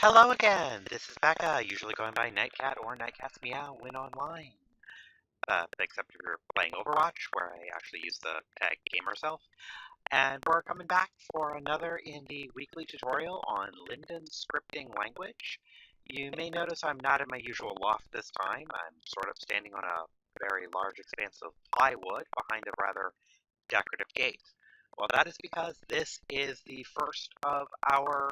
Hello again! This is Becca, usually going by Nightcat or Nightcat's Meow when online. Except if you're playing Overwatch, where I actually use the tag GamerSelf. And we're coming back for another in the weekly tutorial on Linden Scripting Language. You may notice I'm not in my usual loft this time. I'm sort of standing on a very large expanse of plywood behind a rather decorative gate. Well, that is because this is the first of our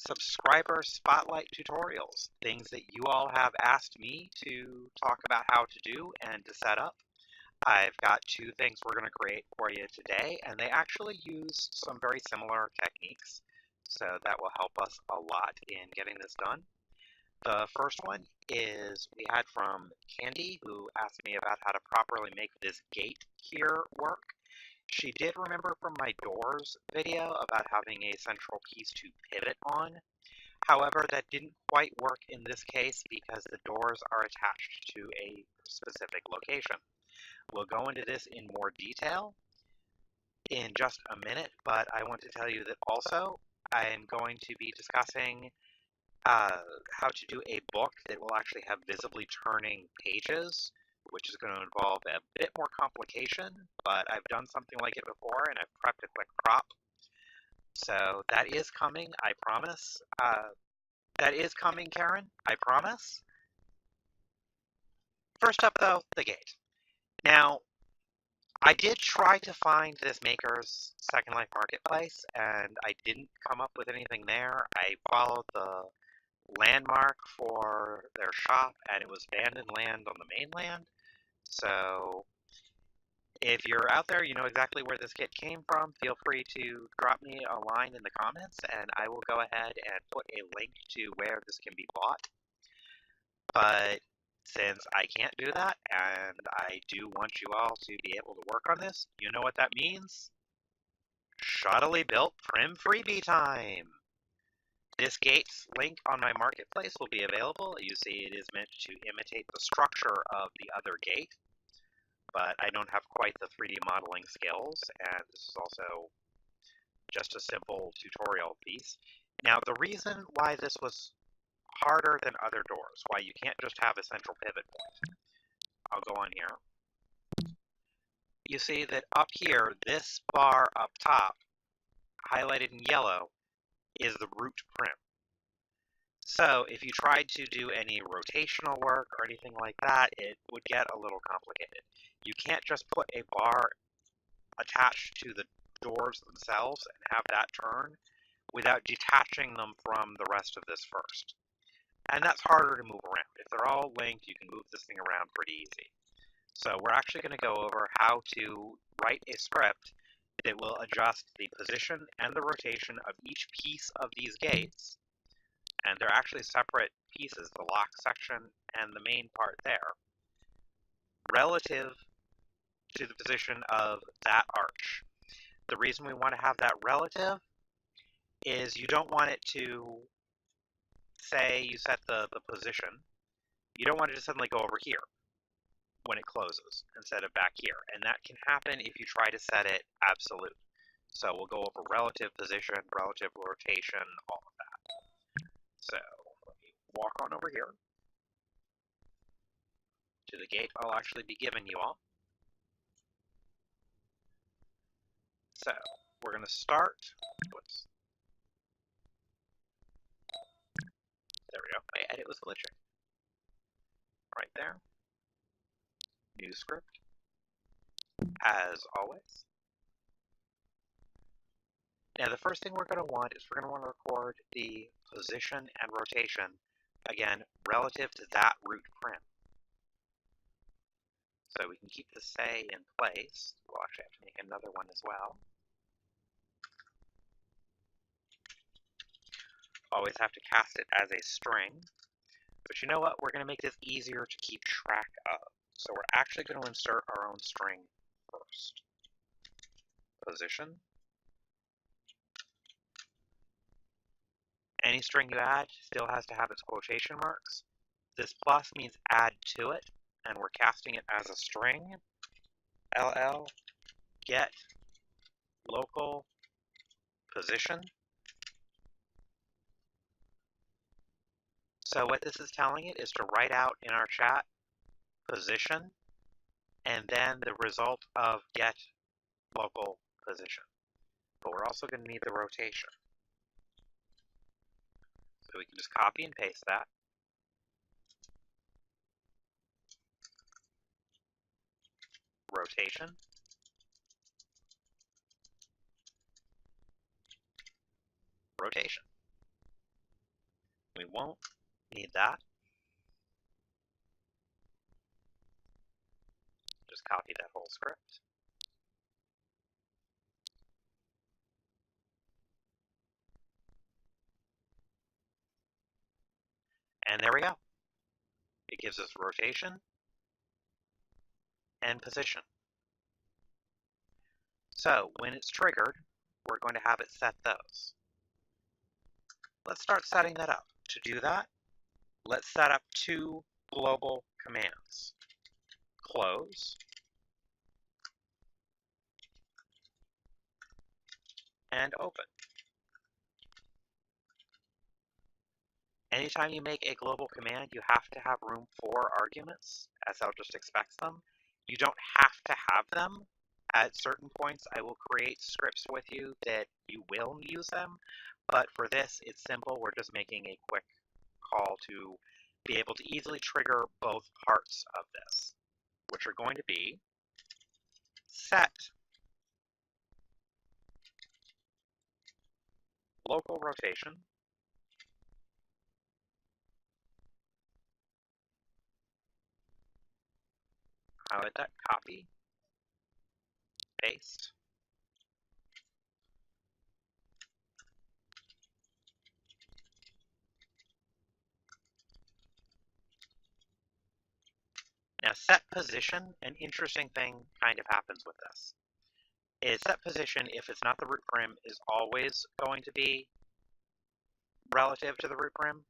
subscriber spotlight tutorials, things that you all have asked me to talk about how to do and to set up. I've got two things we're going to create for you today, and they actually use some very similar techniques, so that will help us a lot in getting this done. The first one is we had from Candy, who asked me about how to properly make this gate here work. She did remember from my doors video about having a central piece to pivot on. However, that didn't quite work in this case because the doors are attached to a specific location. We'll go into this in more detail in just a minute, but I want to tell you that also I am going to be discussing how to do a book that will actually have visibly turning pages, which is going to involve a bit more complication, but I've done something like it before, and I've prepped a quick prop. So that is coming, I promise. That is coming, Karen, I promise. First up, though, the gate. Now, I did try to find this maker's Second Life Marketplace, and I didn't come up with anything there. I followed the landmark for their shop, and it was abandoned land on the mainland. So if you're out there, you know exactly where this kit came from, feel free to drop me a line in the comments, and I will go ahead and put a link to where this can be bought. But since I can't do that, and I do want you all to be able to work on this, you know what that means? Shoddily built Prim freebie time! This gate's link on my marketplace will be available. You see, it is meant to imitate the structure of the other gate, but I don't have quite the 3D modeling skills, and this is also just a simple tutorial piece. Now, the reason why this was harder than other doors, why you can't just have a central pivot point, I'll go on here. You see that up here, this bar up top, highlighted in yellow, is the root prim. So if you tried to do any rotational work or anything like that, it would get a little complicated. You can't just put a bar attached to the doors themselves and have that turn without detaching them from the rest of this first. And that's harder to move around. If they're all linked, you can move this thing around pretty easy. So we're actually going to go over how to write a script that will adjust the position and the rotation of each piece of these gates. And they're actually separate pieces, the lock section and the main part there, relative to the position of that arch. The reason we want to have that relative is you don't want it to, say you set the position, you don't want it to suddenly go over here when it closes instead of back here. And that can happen if you try to set it absolute. So we'll go over relative position, relative rotation, all of that. So let me walk on over here to the gate I'll actually be giving you all. So we're going to start, whoops. There we go, my edit was glitching. Right there. New script, as always. Now the first thing we're going to want is we're going to want to record the position and rotation, again, relative to that root prim. So we can keep the say in place. We'll actually have to make another one as well. Always have to cast it as a string. But you know what? We're going to make this easier to keep track of. So we're actually going to insert our own string first. Position. Any string you add still has to have its quotation marks. This plus means add to it, and we're casting it as a string. LL get local position. So what this is telling it is to write out in our chat position and then the result of get local position. But we're also going to need the rotation. So we can just copy and paste that. Rotation. Rotation. We won't need that. Just copy that whole script. And there we go. It gives us rotation and position. So when it's triggered, we're going to have it set those. Let's start setting that up. To do that, let's set up two global commands. Close and open. Anytime you make a global command, you have to have room for arguments. SL just expects them. You don't have to have them. At certain points, I will create scripts with you that you will use them. But for this, it's simple. We're just making a quick call to be able to easily trigger both parts of this, which are going to be set local rotation highlight that, copy, paste. Now set position, an interesting thing kind of happens with this. Is set position, if it's not the root prim, is always going to be relative to the root prim,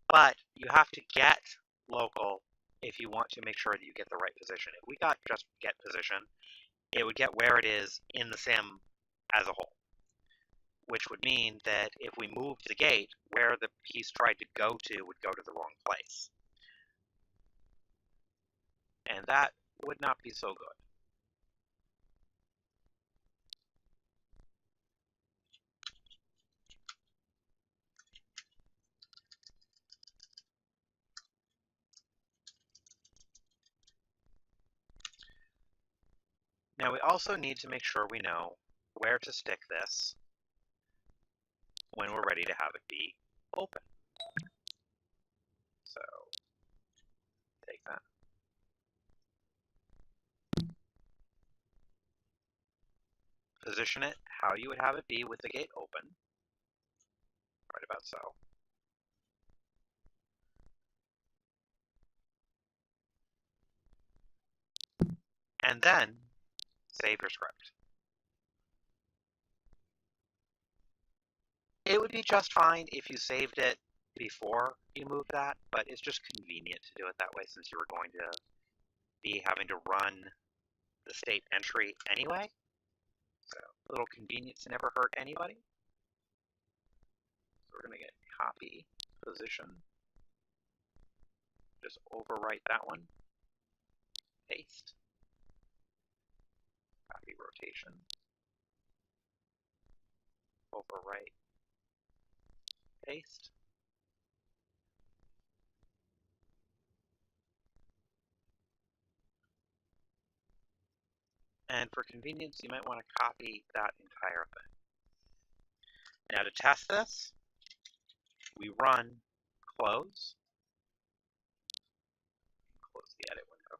but you have to get local if you want to make sure that you get the right position. If we got just get position, it would get where it is in the sim as a whole, which would mean that if we moved the gate, where the piece tried to go to would go to the wrong place. And that would not be so good. Now we also need to make sure we know where to stick this when we're ready to have it be open. So take that. Position it how you would have it be with the gate open. Right about so. And then save your script. It would be just fine if you saved it before you moved that, but it's just convenient to do it that way since you were going to be having to run the state entry anyway. So a little convenience never hurt anybody. So we're going to get copy position. Just overwrite that one. Paste. Copy rotation. Overwrite. Paste. And for convenience, you might want to copy that entire thing. Now to test this, we run close. Close the edit window.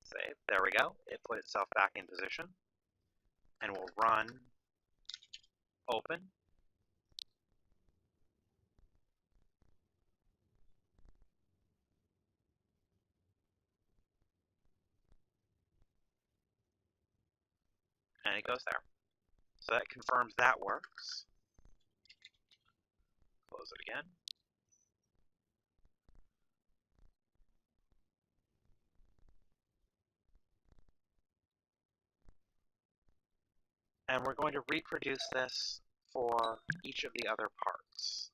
Save. There we go. It put itself back in position. And we'll run open. And it goes there. So that confirms that works. Close it again. And we're going to reproduce this for each of the other parts.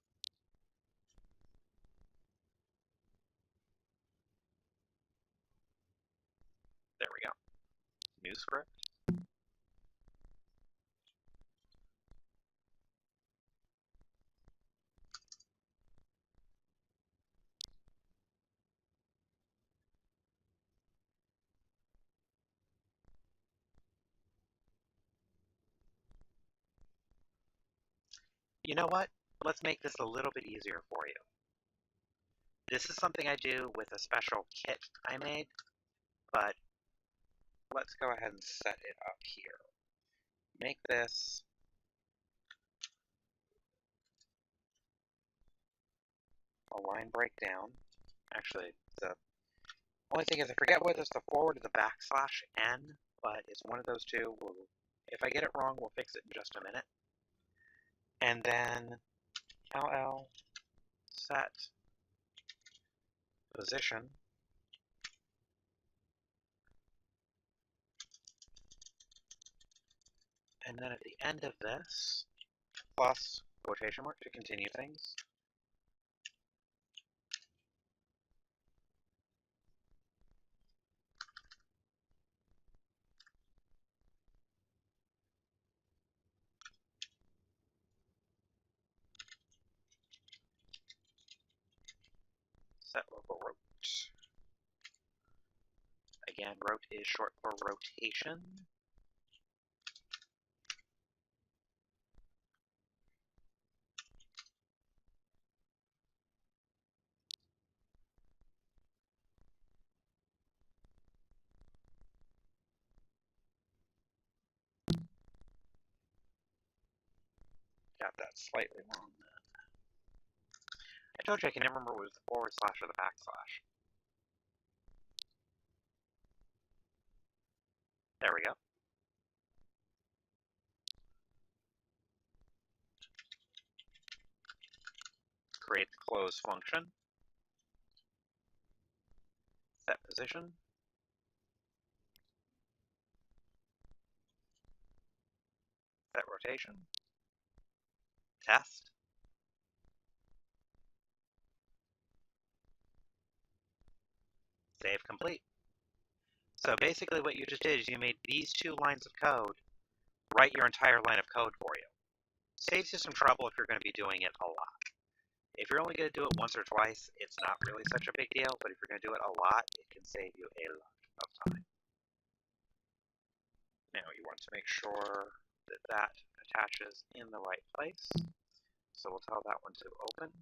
There we go. New script. You know what? Let's make this a little bit easier for you. This is something I do with a special kit I made, but let's go ahead and set it up here. Make this a line breakdown. Actually, the only thing is I forget whether it's the forward or the backslash n, but it's one of those two. If I get it wrong, we'll fix it in just a minute. And then LL set position. And then at the end of this, plus quotation mark to continue things. Set local rote. Again, rote is short for rotation. Got that slightly wrong then. I told you I can never remember if it was the forward slash or the backslash. There we go. Create the close function. Set position. Set rotation. Test. Save complete. So basically what you just did is you made these two lines of code write your entire line of code for you. Saves you some trouble if you're going to be doing it a lot. If you're only going to do it once or twice, it's not really such a big deal, but if you're going to do it a lot, it can save you a lot of time. Now you want to make sure that that attaches in the right place. So we'll tell that one to open.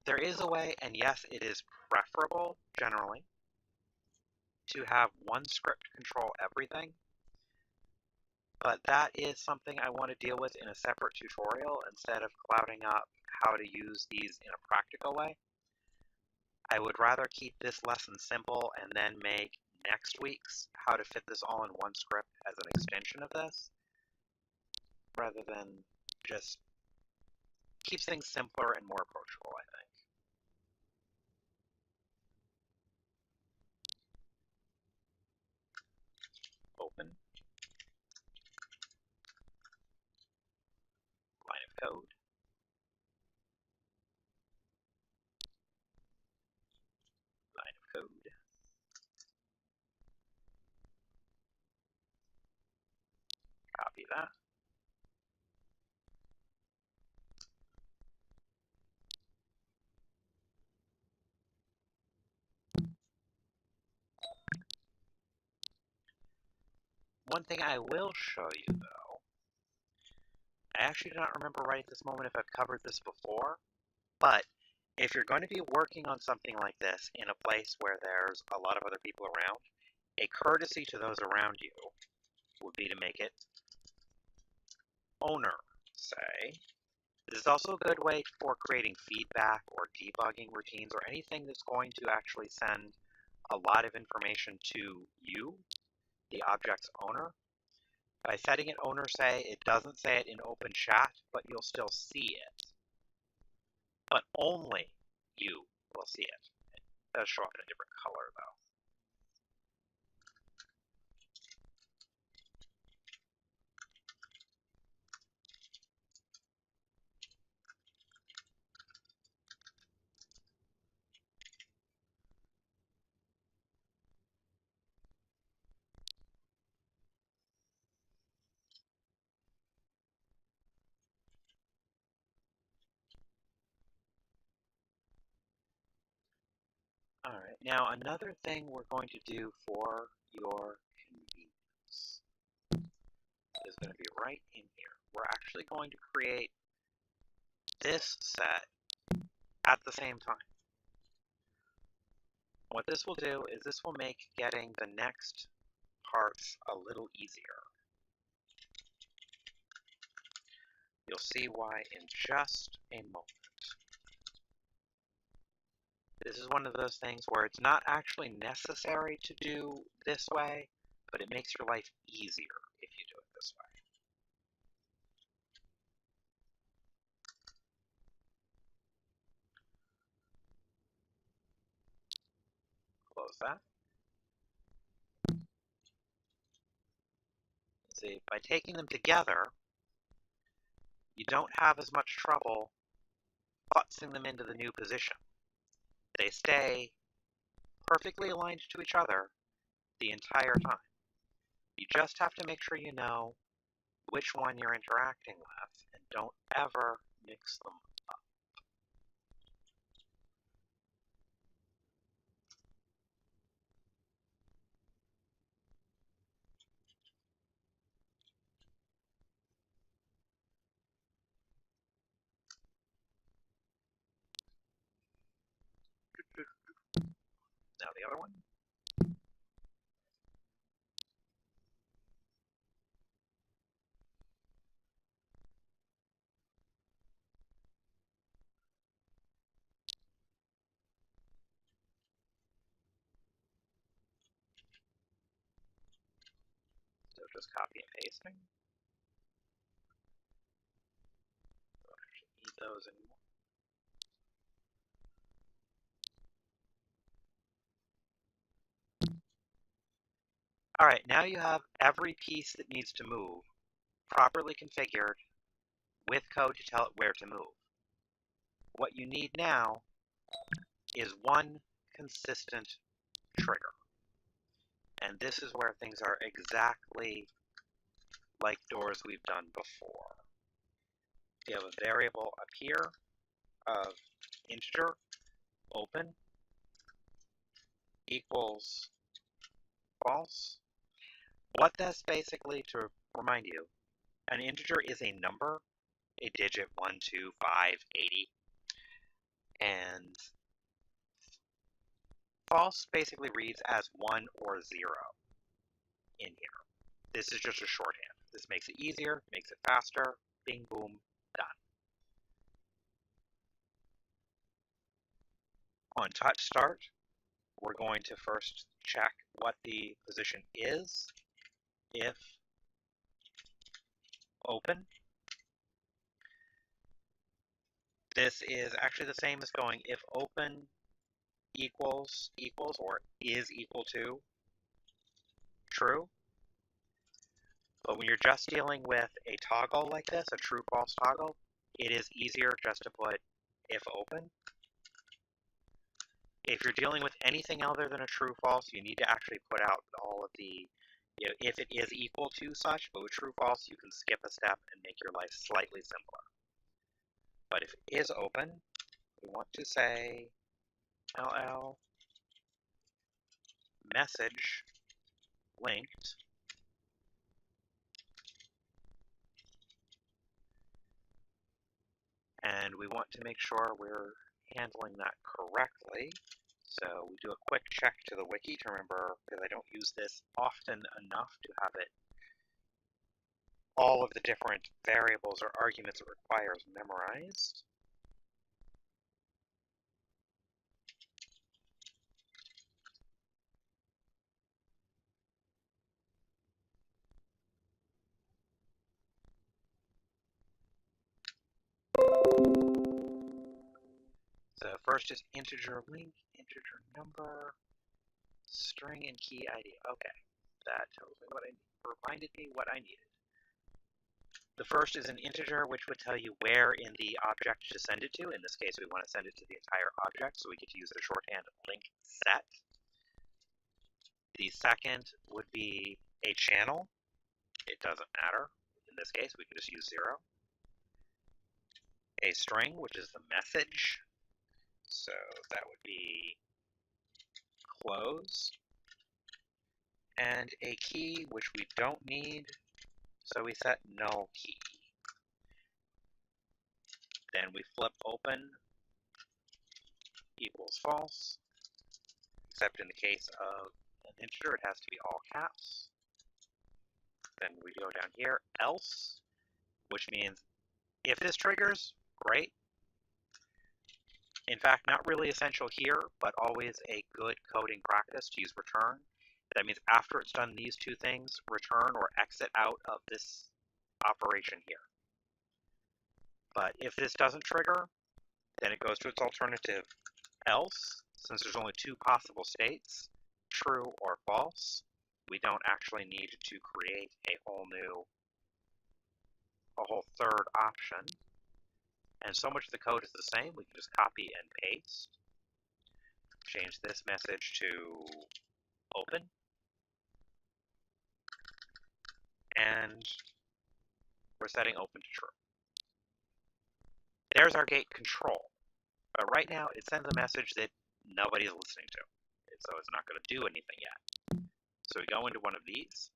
There is a way, and yes, it is preferable, generally, to have one script control everything. But that is something I want to deal with in a separate tutorial instead of clouding up how to use these in a practical way. I would rather keep this lesson simple and then make next week's how to fit this all in one script as an extension of this, rather than just keep things simpler and more approachable, I think. Open. Line of code. Line of code. Copy that. One thing I will show you, though, I actually do not remember right at this moment if I've covered this before, but if you're going to be working on something like this in a place where there's a lot of other people around, a courtesy to those around you would be to make it owner, say. This is also a good way for creating feedback or debugging routines or anything that's going to actually send a lot of information to you, the object's owner. By setting it owner, say, it doesn't say it in open chat, but you'll still see it. But only you will see it. It does show up in a different color, though. All right, now another thing we're going to do for your convenience is going to be right in here. We're actually going to create this set at the same time. What this will do is this will make getting the next parts a little easier. You'll see why in just a moment. This is one of those things where it's not actually necessary to do this way, but it makes your life easier if you do it this way. Close that. See, by taking them together, you don't have as much trouble futzing them into the new position. They stay perfectly aligned to each other the entire time. You just have to make sure you know which one you're interacting with, and don't ever mix them up. Now the other one. So just copy and pasting. Don't actually need those anymore. All right, now you have every piece that needs to move properly configured with code to tell it where to move. What you need now is one consistent trigger. And this is where things are exactly like doors we've done before. You have a variable up here of integer open equals false. What that's basically, to remind you, an integer is a number, a digit 1, 2, 5, 80, and false basically reads as 1 or 0 in here. This is just a shorthand. This makes it easier, makes it faster, bing, boom, done. On touch start, we're going to first check what the position is. If open, this is actually the same as going if open equals or is equal to true. But when you're just dealing with a toggle like this, a true-false toggle, it is easier just to put if open. If you're dealing with anything other than a true-false, you need to actually put out all of the, if it is equal to such, but with true-false, you can skip a step and make your life slightly simpler. But if it is open, we want to say LL message linked and we want to make sure we're handling that correctly. So we do a quick check to the wiki to remember, because I don't use this often enough to have it all of the different variables or arguments it requires memorized. So first is integer link, integer number, string and key ID. Okay, that tells me what I reminded me what I needed. The first is an integer, which would tell you where in the object to send it to. In this case, we want to send it to the entire object, so we get to use the shorthand link set. The second would be a channel. It doesn't matter. In this case, we can just use 0. A string, which is the message. So that would be closed, and a key which we don't need, so we set null key. Then we flip open equals false, except in the case of an integer, it has to be all caps. Then we go down here, else, which means if this triggers, great. In fact, not really essential here, but always a good coding practice to use return. That means after it's done these two things, return or exit out of this operation here. But if this doesn't trigger, then it goes to its alternative else. Since there's only two possible states, true or false, we don't actually need to create a whole third option. And so much of the code is the same, we can just copy and paste. Change this message to open. And we're setting open to true. There's our gate control. But right now, it sends a message that nobody's listening to. So it's not going to do anything yet. So we go into one of these.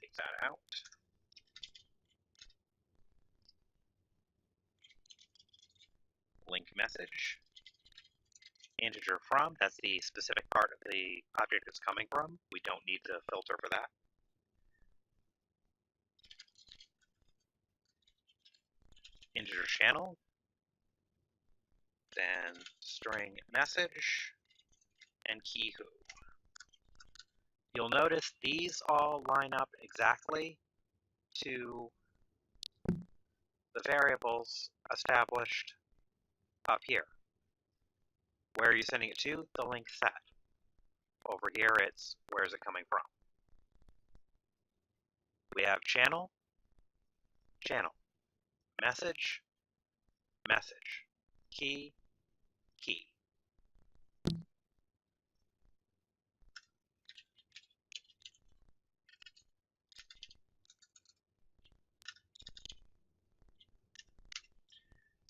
Take that out. Link message. Integer from, that's the specific part of the object it's coming from. We don't need to filter for that. Integer channel. Then string message and key who. You'll notice these all line up exactly to the variables established up here. Where are you sending it to? The link set. Over here, it's where is it coming from? We have channel, channel, message, message, key, key.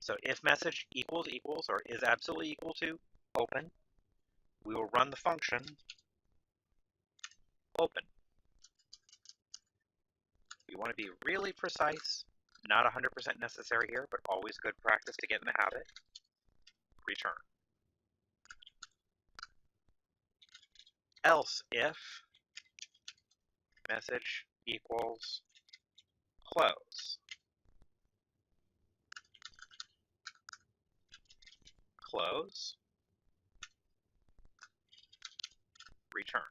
So if message equals or is absolutely equal to open, we will run the function open. We want to be really precise, not 100% necessary here, but always good practice to get in the habit. Return. Else if message equals close. Close. Return.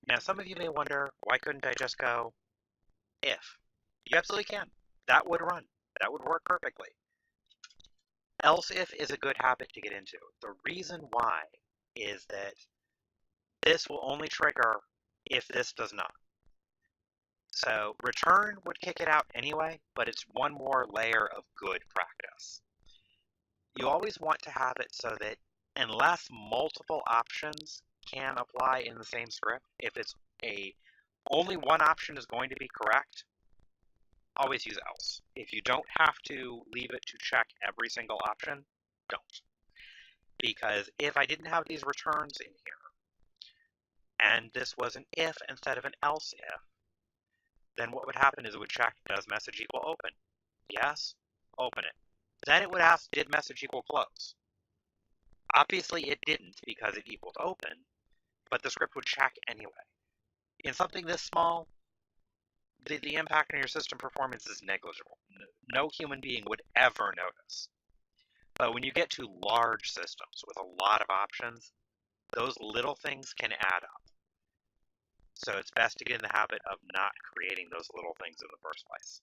Now, some of you may wonder, why couldn't I just go if? You absolutely can. That would run. That would work perfectly. Else if is a good habit to get into. The reason why is that this will only trigger if this does not. So return would kick it out anyway, but it's one more layer of good practice. You always want to have it so that unless multiple options can apply in the same script, if it's only one option is going to be correct, always use else. If you don't have to leave it to check every single option, don't. Because if I didn't have these returns in here, and this was an if instead of an else if, then what would happen is it would check, does message equal open? Yes, open it. Then it would ask, did message equal close? Obviously it didn't because it equaled open, but the script would check anyway. In something this small, the impact on your system performance is negligible. No human being would ever notice. But when you get to large systems with a lot of options, those little things can add up. So it's best to get in the habit of not creating those little things in the first place.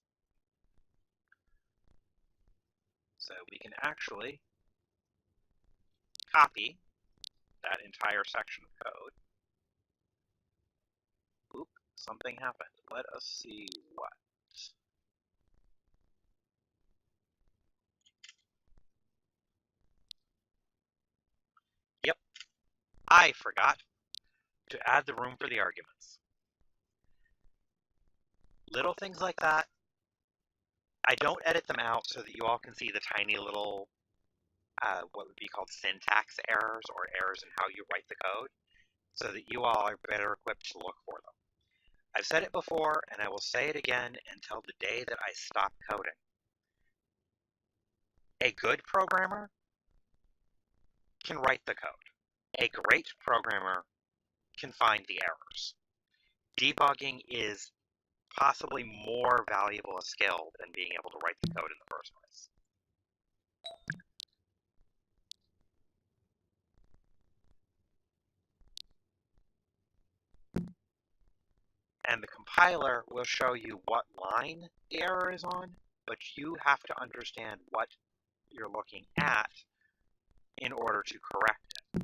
So we can actually copy that entire section of code. Oop, something happened. Let us see what. Yep, I forgot to add the room for the arguments. Little things like that I don't edit them out so that you all can see the tiny little, what would be called syntax errors or errors in how you write the code, so that you all are better equipped to look for them. I've said it before, and I will say it again until the day that I stop coding. A good programmer can write the code. A great programmer can find the errors. Debugging is possibly more valuable a skill than being able to write the code in the first place. And the compiler will show you what line the error is on, but you have to understand what you're looking at in order to correct it.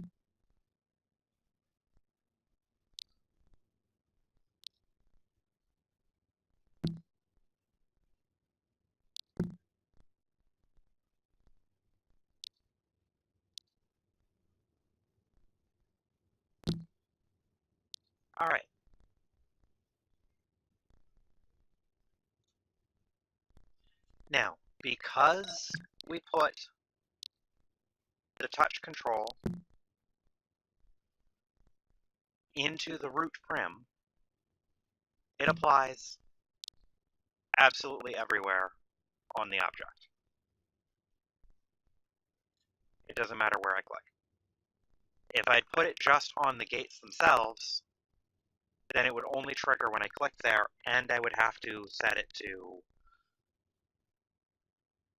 All right. Now, because we put the touch control into the root prim, it applies absolutely everywhere on the object. It doesn't matter where I click. If I'd put it just on the gates themselves, then it would only trigger when I click there, and I would have to set it to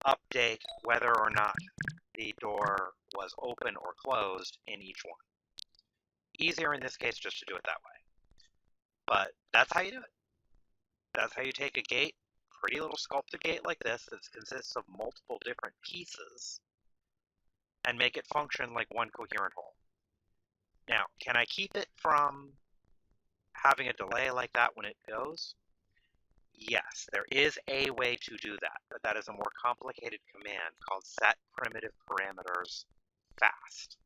update whether or not the door was open or closed in each one. Easier in this case just to do it that way. But that's how you do it. That's how you take a gate, pretty little sculpted gate like this that consists of multiple different pieces, and make it function like one coherent whole. Now, can I keep it from having a delay like that when it goes? Yes, there is a way to do that, but that is a more complicated command called set primitive parameters fast.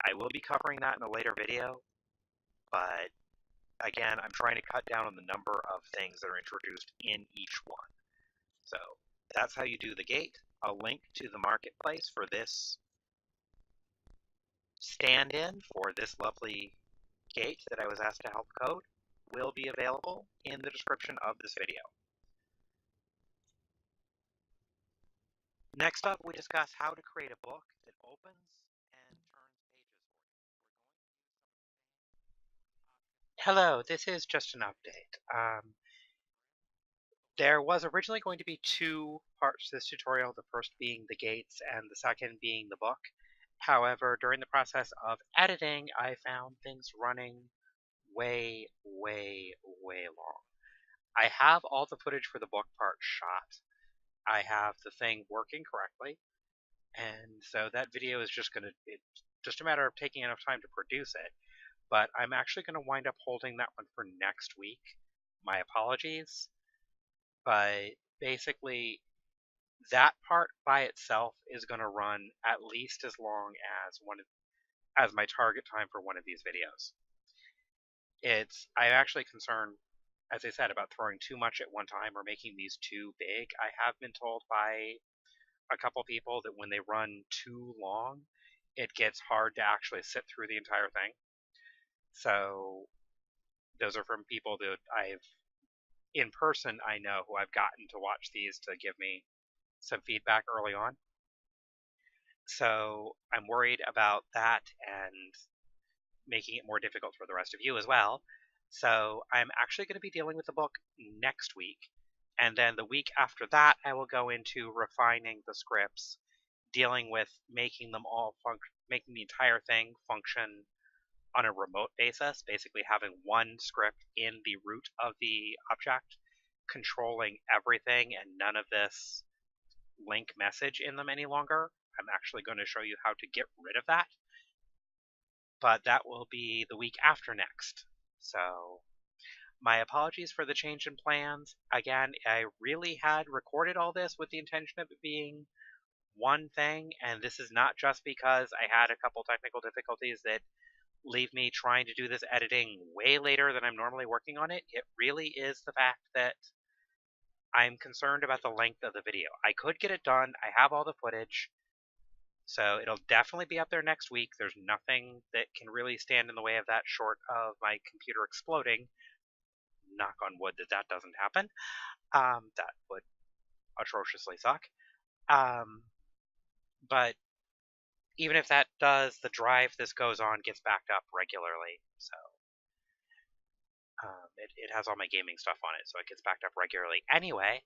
I will be covering that in a later video, but again, I'm trying to cut down on the number of things that are introduced in each one. So that's how you do the gate. A link to the marketplace for this stand-in for this lovely gate that I was asked to help code will be available in the description of this video. Next up, we discuss how to create a book that opens and turns pages for you. Hello, this is just an update. There was originally going to be two parts to this tutorial, the first being the gates and the second being the book. However, during the process of editing, I found things running way, way, way long. I have all the footage for the book part shot. I have the thing working correctly, and so that video is just it's just a matter of taking enough time to produce it. But I'm actually going to wind up holding that one for next week. My apologies. But basically, that part by itself is going to run at least as long as my target time for one of these videos. I'm actually concerned, as I said, about throwing too much at one time or making these too big. I have been told by a couple people that when they run too long, it gets hard to actually sit through the entire thing. So those are from people that in person, I know who I've gotten to watch these to give me some feedback early on. So I'm worried about that and making it more difficult for the rest of you as well. So I'm actually going to be dealing with the book next week. And then the week after that, I will go into refining the scripts, dealing with making making the entire thing function on a remote basis, basically having one script in the root of the object, controlling everything and none of this link message in them any longer. I'm actually going to show you how to get rid of that, but that will be the week after next. So my apologies for the change in plans. Again, I really had recorded all this with the intention of it being one thing, and this is not just because I had a couple technical difficulties that leave me trying to do this editing way later than I'm normally working on it. It really is the fact that I'm concerned about the length of the video. I could get it done. I have all the footage. So it'll definitely be up there next week. There's nothing that can really stand in the way of that short of my computer exploding. Knock on wood that doesn't happen. That would atrociously suck. But even if that does, the drive this goes on gets backed up regularly. So it has all my gaming stuff on it, so it gets backed up regularly anyway.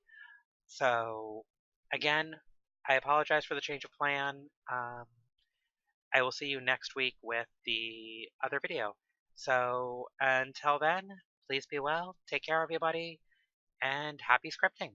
So again, I apologize for the change of plan. I will see you next week with the other video. So until then, please be well, take care everybody, and happy scripting.